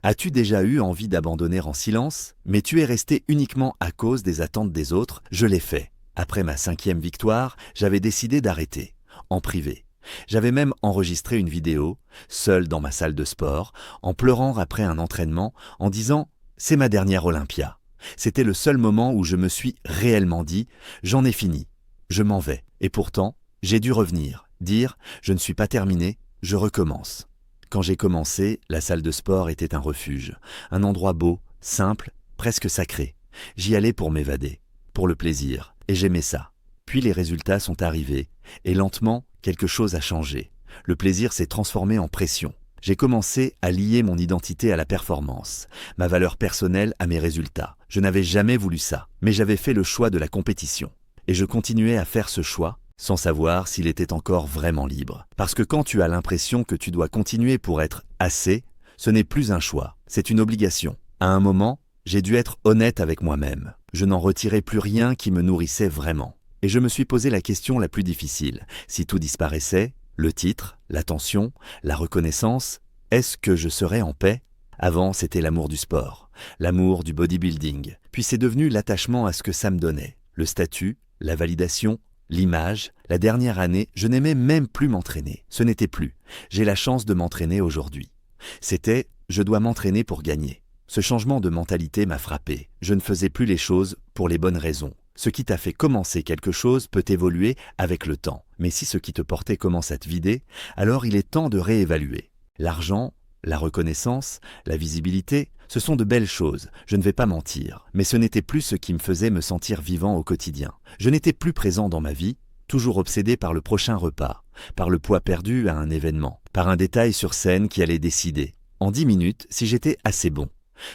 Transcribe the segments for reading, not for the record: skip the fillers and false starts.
As-tu déjà eu envie d'abandonner en silence, mais tu es resté uniquement à cause des attentes des autres? Je l'ai fait. Après ma 5e victoire, j'avais décidé d'arrêter, en privé. J'avais même enregistré une vidéo, seul dans ma salle de sport, en pleurant après un entraînement, en disant « c'est ma dernière Olympia ». C'était le seul moment où je me suis réellement dit « j'en ai fini, je m'en vais ». Et pourtant, j'ai dû revenir, dire « je ne suis pas terminé, je recommence ». Quand j'ai commencé, la salle de sport était un refuge, un endroit beau, simple, presque sacré. J'y allais pour m'évader, pour le plaisir, et j'aimais ça. Puis les résultats sont arrivés, et lentement, quelque chose a changé. Le plaisir s'est transformé en pression. J'ai commencé à lier mon identité à la performance, ma valeur personnelle à mes résultats. Je n'avais jamais voulu ça, mais j'avais fait le choix de la compétition. Et je continuais à faire ce choix, sans savoir s'il était encore vraiment libre. Parce que quand tu as l'impression que tu dois continuer pour être assez, ce n'est plus un choix, c'est une obligation. À un moment, j'ai dû être honnête avec moi-même. Je n'en retirais plus rien qui me nourrissait vraiment. Et je me suis posé la question la plus difficile. Si tout disparaissait, le titre, l'attention, la reconnaissance, est-ce que je serais en paix? Avant, c'était l'amour du sport, l'amour du bodybuilding. Puis c'est devenu l'attachement à ce que ça me donnait. Le statut, la validation, l'image. La dernière année, je n'aimais même plus m'entraîner. Ce n'était plus. J'ai la chance de m'entraîner aujourd'hui. C'était « je dois m'entraîner pour gagner ». Ce changement de mentalité m'a frappé. Je ne faisais plus les choses pour les bonnes raisons. Ce qui t'a fait commencer quelque chose peut évoluer avec le temps. Mais si ce qui te portait commence à te vider, alors il est temps de réévaluer. L'argent, la reconnaissance, la visibilité, ce sont de belles choses, je ne vais pas mentir. Mais ce n'était plus ce qui me faisait me sentir vivant au quotidien. Je n'étais plus présent dans ma vie, toujours obsédé par le prochain repas, par le poids perdu à un événement, par un détail sur scène qui allait décider, en 10 minutes, si j'étais assez bon.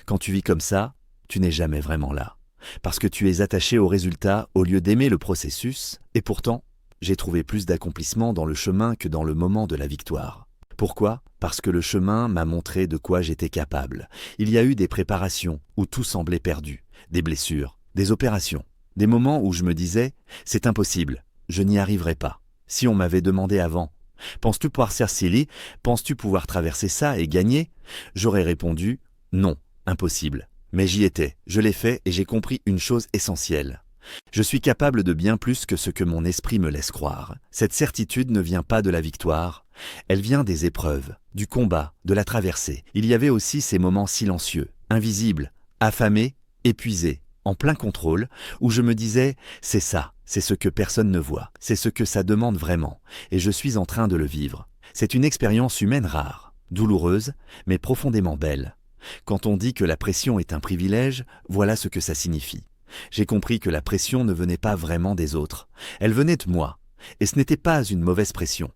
Quand tu vis comme ça, tu n'es jamais vraiment là. Parce que tu es attaché au résultat au lieu d'aimer le processus, et pourtant, j'ai trouvé plus d'accomplissement dans le chemin que dans le moment de la victoire. Pourquoi? Parce que le chemin m'a montré de quoi j'étais capable. Il y a eu des préparations où tout semblait perdu, des blessures, des opérations, des moments où je me disais « c'est impossible, je n'y arriverai pas ». Si on m'avait demandé avant « penses-tu pouvoir faire Silly? Penses-tu pouvoir traverser ça et gagner ?» J'aurais répondu « non, impossible ». Mais j'y étais, je l'ai fait et j'ai compris une chose essentielle. Je suis capable de bien plus que ce que mon esprit me laisse croire. Cette certitude ne vient pas de la victoire, elle vient des épreuves, du combat, de la traversée. Il y avait aussi ces moments silencieux, invisibles, affamés, épuisés, en plein contrôle, où je me disais « c'est ça, c'est ce que personne ne voit, c'est ce que ça demande vraiment, et je suis en train de le vivre ». C'est une expérience humaine rare, douloureuse, mais profondément belle. Quand on dit que la pression est un privilège, voilà ce que ça signifie. J'ai compris que la pression ne venait pas vraiment des autres. Elle venait de moi. Et ce n'était pas une mauvaise pression.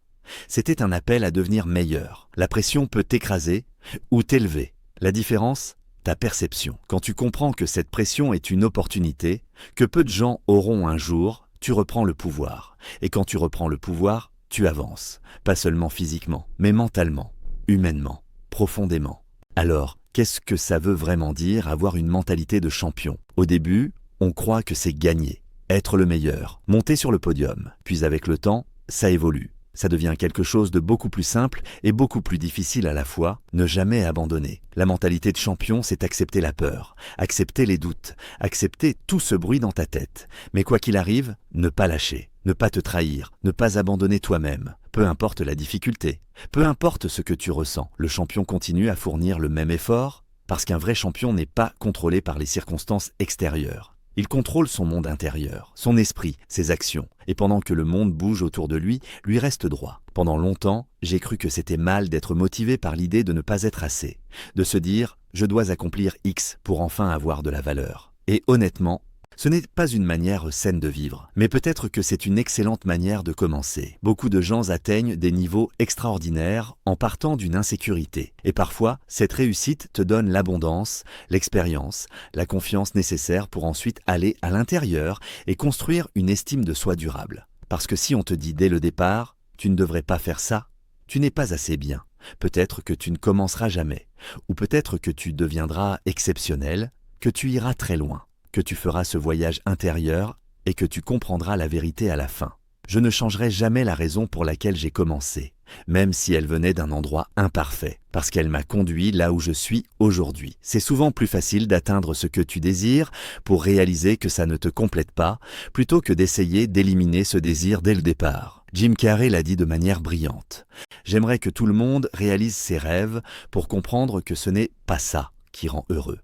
C'était un appel à devenir meilleur. La pression peut t'écraser ou t'élever. La différence, ta perception. Quand tu comprends que cette pression est une opportunité, que peu de gens auront un jour, tu reprends le pouvoir. Et quand tu reprends le pouvoir, tu avances. Pas seulement physiquement, mais mentalement, humainement, profondément. Alors, qu'est-ce que ça veut vraiment dire avoir une mentalité de champion? Au début, on croit que c'est gagner, être le meilleur, monter sur le podium. Puis avec le temps, ça évolue. Ça devient quelque chose de beaucoup plus simple et beaucoup plus difficile à la fois, ne jamais abandonner. La mentalité de champion, c'est accepter la peur, accepter les doutes, accepter tout ce bruit dans ta tête. Mais quoi qu'il arrive, ne pas lâcher, ne pas te trahir, ne pas abandonner toi-même. Peu importe la difficulté, peu importe ce que tu ressens, le champion continue à fournir le même effort parce qu'un vrai champion n'est pas contrôlé par les circonstances extérieures. Il contrôle son monde intérieur, son esprit, ses actions. Et pendant que le monde bouge autour de lui, lui reste droit. Pendant longtemps, j'ai cru que c'était mal d'être motivé par l'idée de ne pas être assez. De se dire « je dois accomplir X pour enfin avoir de la valeur ». Et honnêtement, ce n'est pas une manière saine de vivre, mais peut-être que c'est une excellente manière de commencer. Beaucoup de gens atteignent des niveaux extraordinaires en partant d'une insécurité. Et parfois, cette réussite te donne l'abondance, l'expérience, la confiance nécessaire pour ensuite aller à l'intérieur et construire une estime de soi durable. Parce que si on te dit dès le départ « tu ne devrais pas faire ça », tu n'es pas assez bien. Peut-être que tu ne commenceras jamais, ou peut-être que tu deviendras exceptionnel, que tu iras très loin, que tu feras ce voyage intérieur et que tu comprendras la vérité à la fin. Je ne changerai jamais la raison pour laquelle j'ai commencé. même si elle venait d'un endroit imparfait, parce qu'elle m'a conduit là où je suis aujourd'hui. C'est souvent plus facile d'atteindre ce que tu désires pour réaliser que ça ne te complète pas, plutôt que d'essayer d'éliminer ce désir dès le départ. Jim Carrey l'a dit de manière brillante. J'aimerais que tout le monde réalise ses rêves pour comprendre que ce n'est pas ça qui rend heureux.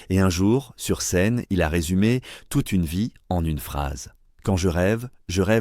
Et un jour, sur scène, il a résumé toute une vie en une phrase. Quand je rêve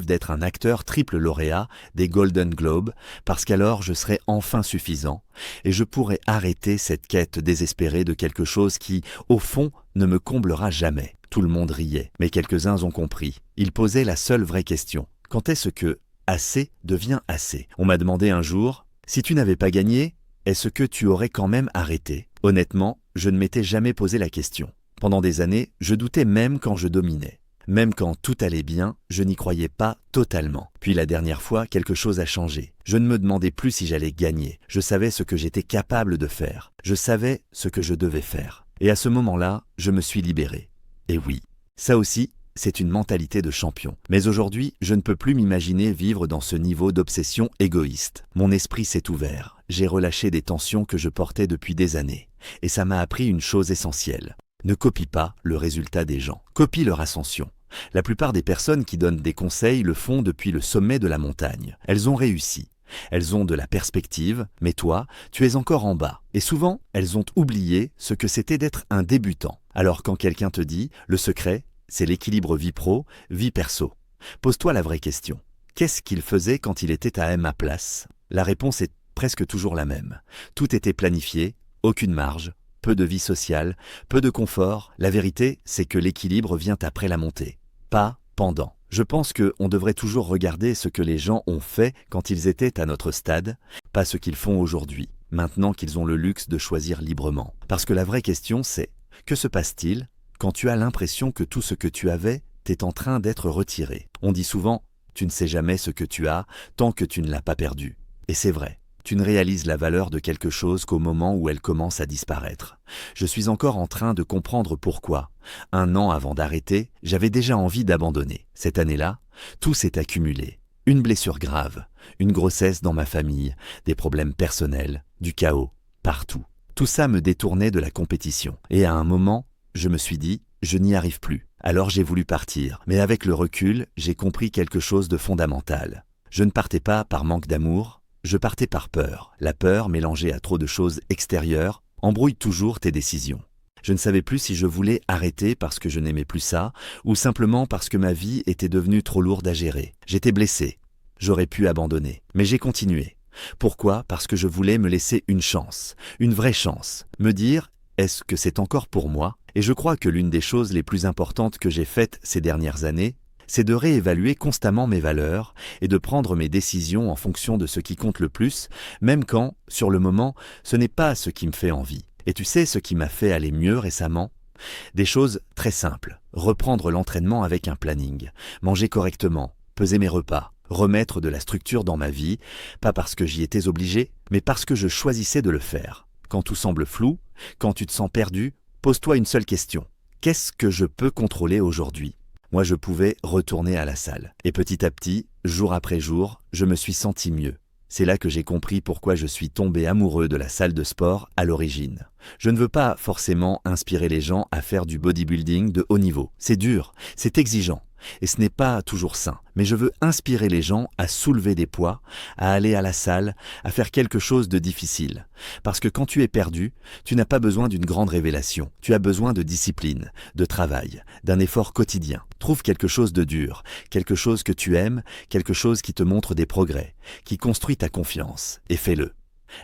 d'être un acteur triple lauréat des Golden Globes, parce qu'alors je serai enfin suffisant, et je pourrai arrêter cette quête désespérée de quelque chose qui, au fond, ne me comblera jamais. Tout le monde riait, mais quelques-uns ont compris. Ils posaient la seule vraie question. Quand est-ce que assez devient assez? On m'a demandé un jour, si tu n'avais pas gagné, est-ce que tu aurais quand même arrêté? Honnêtement, je ne m'étais jamais posé la question. Pendant des années, je doutais même quand je dominais. Même quand tout allait bien, je n'y croyais pas totalement. Puis la dernière fois, quelque chose a changé. Je ne me demandais plus si j'allais gagner. Je savais ce que j'étais capable de faire. Je savais ce que je devais faire. Et à ce moment-là, je me suis libéré. Et oui, ça aussi, c'est une mentalité de champion. Mais aujourd'hui, je ne peux plus m'imaginer vivre dans ce niveau d'obsession égoïste. Mon esprit s'est ouvert. J'ai relâché des tensions que je portais depuis des années. Et ça m'a appris une chose essentielle. Ne copie pas le résultat des gens. Copie leur ascension. La plupart des personnes qui donnent des conseils le font depuis le sommet de la montagne. Elles ont réussi. Elles ont de la perspective, mais toi, tu es encore en bas. Et souvent, elles ont oublié ce que c'était d'être un débutant. Alors quand quelqu'un te dit « le secret, c'est l'équilibre vie pro, vie perso », pose-toi la vraie question. Qu'est-ce qu'il faisait quand il était à ma place? La réponse est presque toujours la même. Tout était planifié, aucune marge, peu de vie sociale, peu de confort. La vérité, c'est que l'équilibre vient après la montée, pas pendant. Je pense qu'on devrait toujours regarder ce que les gens ont fait quand ils étaient à notre stade, pas ce qu'ils font aujourd'hui, maintenant qu'ils ont le luxe de choisir librement. Parce que la vraie question, c'est, que se passe-t-il quand tu as l'impression que tout ce que tu avais est en train d'être retiré? On dit souvent, tu ne sais jamais ce que tu as tant que tu ne l'as pas perdu. Et c'est vrai. Tu ne réalises la valeur de quelque chose qu'au moment où elle commence à disparaître. Je suis encore en train de comprendre pourquoi. 1 an avant d'arrêter, j'avais déjà envie d'abandonner. Cette année-là, tout s'est accumulé. Une blessure grave, une grossesse dans ma famille, des problèmes personnels, du chaos, partout. Tout ça me détournait de la compétition. Et à un moment, je me suis dit, je n'y arrive plus. Alors j'ai voulu partir. Mais avec le recul, j'ai compris quelque chose de fondamental. Je ne partais pas par manque d'amour, je partais par peur. La peur, mélangée à trop de choses extérieures, embrouille toujours tes décisions. Je ne savais plus si je voulais arrêter parce que je n'aimais plus ça, ou simplement parce que ma vie était devenue trop lourde à gérer. J'étais blessé. J'aurais pu abandonner. Mais j'ai continué. Pourquoi? Parce que je voulais me laisser une chance. Une vraie chance. Me dire, est-ce que c'est encore pour moi? Et je crois que l'une des choses les plus importantes que j'ai faites ces dernières années, c'est de réévaluer constamment mes valeurs et de prendre mes décisions en fonction de ce qui compte le plus, même quand, sur le moment, ce n'est pas ce qui me fait envie. Et tu sais ce qui m'a fait aller mieux récemment? Des choses très simples. Reprendre l'entraînement avec un planning, manger correctement, peser mes repas, remettre de la structure dans ma vie, pas parce que j'y étais obligé, mais parce que je choisissais de le faire. Quand tout semble flou, quand tu te sens perdu, pose-toi une seule question. Qu'est-ce que je peux contrôler aujourd'hui? Moi, je pouvais retourner à la salle. Et petit à petit, jour après jour, je me suis senti mieux. C'est là que j'ai compris pourquoi je suis tombé amoureux de la salle de sport à l'origine. Je ne veux pas forcément inspirer les gens à faire du bodybuilding de haut niveau. C'est dur, c'est exigeant. Et ce n'est pas toujours sain. Mais je veux inspirer les gens à soulever des poids, à aller à la salle, à faire quelque chose de difficile. Parce que quand tu es perdu, tu n'as pas besoin d'une grande révélation. Tu as besoin de discipline, de travail, d'un effort quotidien. Trouve quelque chose de dur, quelque chose que tu aimes, quelque chose qui te montre des progrès, qui construit ta confiance. Et fais-le.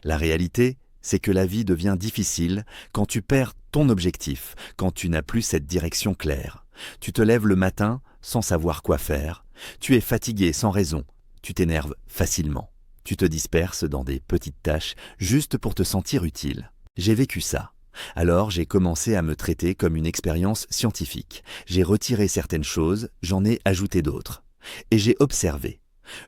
La réalité, c'est que la vie devient difficile quand tu perds ton objectif, quand tu n'as plus cette direction claire. Tu te lèves le matin sans savoir quoi faire, tu es fatigué sans raison, tu t'énerves facilement, tu te disperses dans des petites tâches juste pour te sentir utile. J'ai vécu ça. Alors j'ai commencé à me traiter comme une expérience scientifique. J'ai retiré certaines choses, j'en ai ajouté d'autres. Et j'ai observé.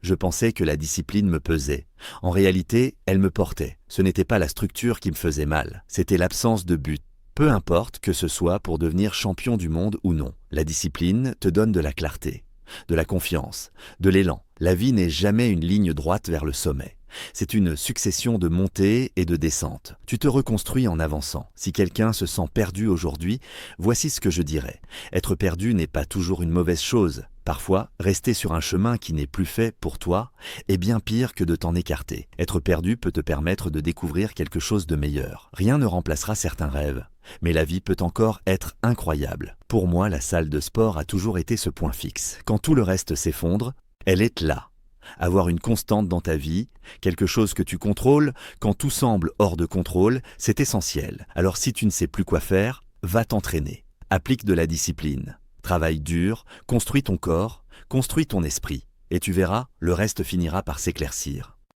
Je pensais que la discipline me pesait. En réalité, elle me portait. Ce n'était pas la structure qui me faisait mal, c'était l'absence de but. Peu importe que ce soit pour devenir champion du monde ou non, la discipline te donne de la clarté, de la confiance, de l'élan. La vie n'est jamais une ligne droite vers le sommet. C'est une succession de montées et de descentes. Tu te reconstruis en avançant. Si quelqu'un se sent perdu aujourd'hui, voici ce que je dirais. Être perdu n'est pas toujours une mauvaise chose. Parfois, rester sur un chemin qui n'est plus fait pour toi est bien pire que de t'en écarter. Être perdu peut te permettre de découvrir quelque chose de meilleur. Rien ne remplacera certains rêves, mais la vie peut encore être incroyable. Pour moi, la salle de sport a toujours été ce point fixe. Quand tout le reste s'effondre, elle est là. Avoir une constante dans ta vie, quelque chose que tu contrôles, quand tout semble hors de contrôle, c'est essentiel. Alors si tu ne sais plus quoi faire, va t'entraîner. Applique de la discipline. Travaille dur, construis ton corps, construis ton esprit. Et tu verras, le reste finira par s'éclaircir.